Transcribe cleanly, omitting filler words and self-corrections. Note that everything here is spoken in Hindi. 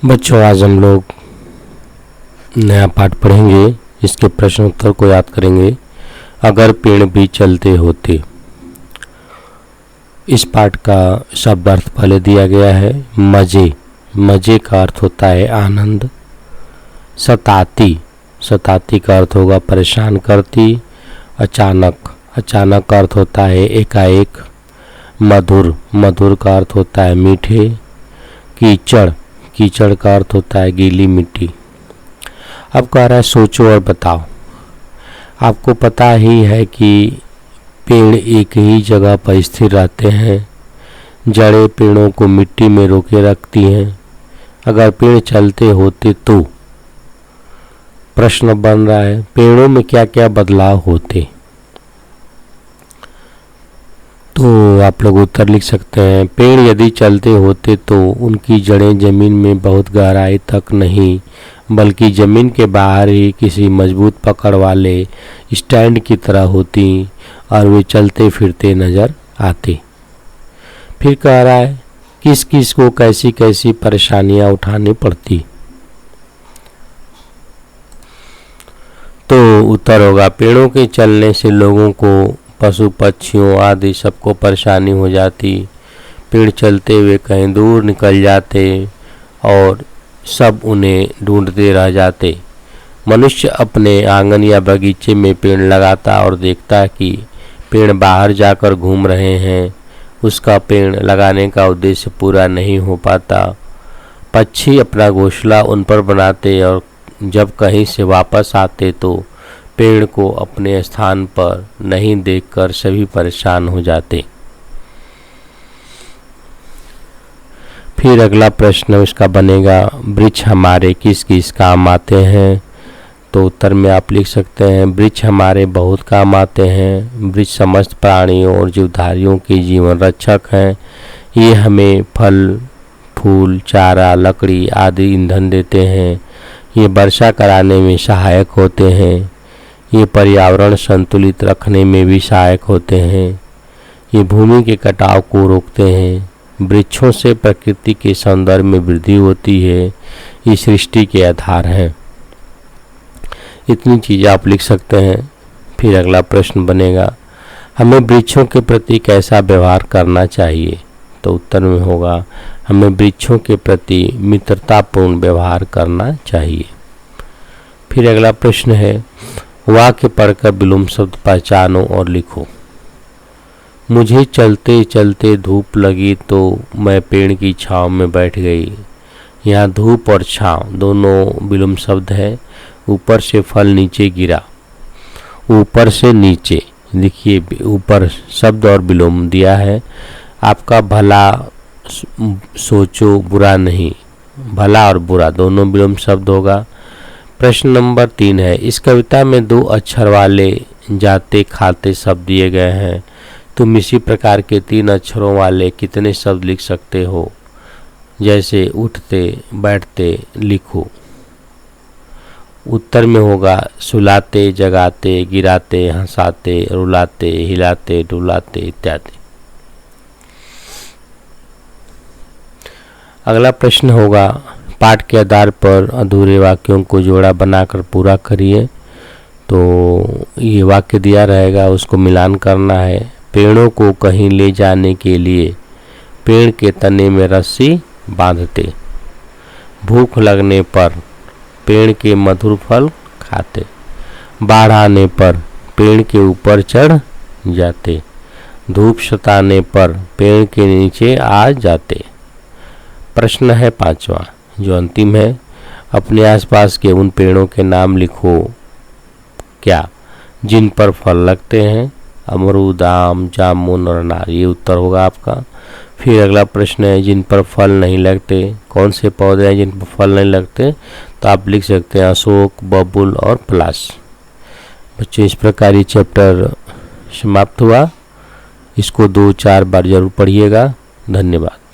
बच्चों, आज हम लोग नया पाठ पढ़ेंगे। इसके प्रश्न उत्तर को याद करेंगे। अगर पेड़ भी चलते होते। इस पाठ का शब्द अर्थ पहले दिया गया है। मजे, मजे का अर्थ होता है आनंद। सताती, सताती का अर्थ होगा परेशान करती। अचानक, अचानक का अर्थ होता है एकाएक। मधुर, मधुर का अर्थ होता है मीठे। कीचड़, कीचड़ का अर्थ होता है गीली मिट्टी। अब कह रहा है सोचो और बताओ। आपको पता ही है कि पेड़ एक ही जगह पर स्थिर रहते हैं। जड़ें पेड़ों को मिट्टी में रोके रखती हैं। अगर पेड़ चलते होते तो प्रश्न बन रहा है पेड़ों में क्या क्या बदलाव होते। तो आप लोग उत्तर लिख सकते हैं। पेड़ यदि चलते होते तो उनकी जड़ें जमीन में बहुत गहराई तक नहीं बल्कि जमीन के बाहर ही किसी मजबूत पकड़ वाले स्टैंड की तरह होती और वे चलते फिरते नजर आते। फिर कह रहा है किस किस को कैसी कैसी परेशानियां उठानी पड़ती। तो उत्तर होगा पेड़ों के चलने से लोगों को, पशु पक्षियों आदि सबको परेशानी हो जाती। पेड़ चलते हुए कहीं दूर निकल जाते और सब उन्हें ढूंढते रह जाते। मनुष्य अपने आंगन या बगीचे में पेड़ लगाता और देखता कि पेड़ बाहर जाकर घूम रहे हैं। उसका पेड़ लगाने का उद्देश्य पूरा नहीं हो पाता। पक्षी अपना घोंसला उन पर बनाते और जब कहीं से वापस आते तो पेड़ को अपने स्थान पर नहीं देखकर सभी परेशान हो जाते। फिर अगला प्रश्न उसका बनेगा वृक्ष हमारे किस किस काम आते हैं। तो उत्तर में आप लिख सकते हैं वृक्ष हमारे बहुत काम आते हैं। वृक्ष समस्त प्राणियों और जीवधारियों के जीवन रक्षक हैं। ये हमें फल, फूल, चारा, लकड़ी आदि ईंधन देते हैं। ये वर्षा कराने में सहायक होते हैं। ये पर्यावरण संतुलित रखने में भी सहायक होते हैं। ये भूमि के कटाव को रोकते हैं। वृक्षों से प्रकृति के सौंदर्य में वृद्धि होती है। ये सृष्टि के आधार हैं। इतनी चीज़ें आप लिख सकते हैं। फिर अगला प्रश्न बनेगा हमें वृक्षों के प्रति कैसा व्यवहार करना चाहिए। तो उत्तर में होगा हमें वृक्षों के प्रति मित्रतापूर्ण व्यवहार करना चाहिए। फिर अगला प्रश्न है वाक्य पढ़कर विलोम शब्द पहचानो और लिखो। मुझे चलते चलते धूप लगी तो मैं पेड़ की छांव में बैठ गई। यहाँ धूप और छांव दोनों विलोम शब्द है। ऊपर से फल नीचे गिरा, ऊपर से नीचे, देखिए ऊपर शब्द और विलोम दिया है। आपका भला सोचो बुरा नहीं, भला और बुरा दोनों विलोम शब्द होगा। प्रश्न नंबर 3 है इस कविता में 2 अक्षर वाले जाते खाते शब्द दिए गए हैं। तुम इसी प्रकार के 3 अक्षरों वाले कितने शब्द लिख सकते हो। जैसे उठते, बैठते, लिखो। उत्तर में होगा सुलाते, जगाते, गिराते, हंसाते, रुलाते, हिलाते, डुलाते इत्यादि। अगला प्रश्न होगा पाठ के आधार पर अधूरे वाक्यों को जोड़ा बनाकर पूरा करिए। तो ये वाक्य दिया रहेगा, उसको मिलान करना है। पेड़ों को कहीं ले जाने के लिए पेड़ के तने में रस्सी बांधते। भूख लगने पर पेड़ के मधुर फल खाते। बाढ़ आने पर पेड़ के ऊपर चढ़ जाते। धूप सताने पर पेड़ के नीचे आ जाते। प्रश्न है 5वां जो अंतिम है। अपने आसपास के उन पेड़ों के नाम लिखो क्या जिन पर फल लगते हैं। अमरूद, आम, जामुन और अनार, ये उत्तर होगा आपका। फिर अगला प्रश्न है जिन पर फल नहीं लगते। कौन से पौधे हैं जिन पर फल नहीं लगते। तो आप लिख सकते हैं अशोक, बबूल और पलाश। बच्चों इस प्रकार ये चैप्टर समाप्त हुआ। इसको 2-4 बार जरूर पढ़िएगा। धन्यवाद।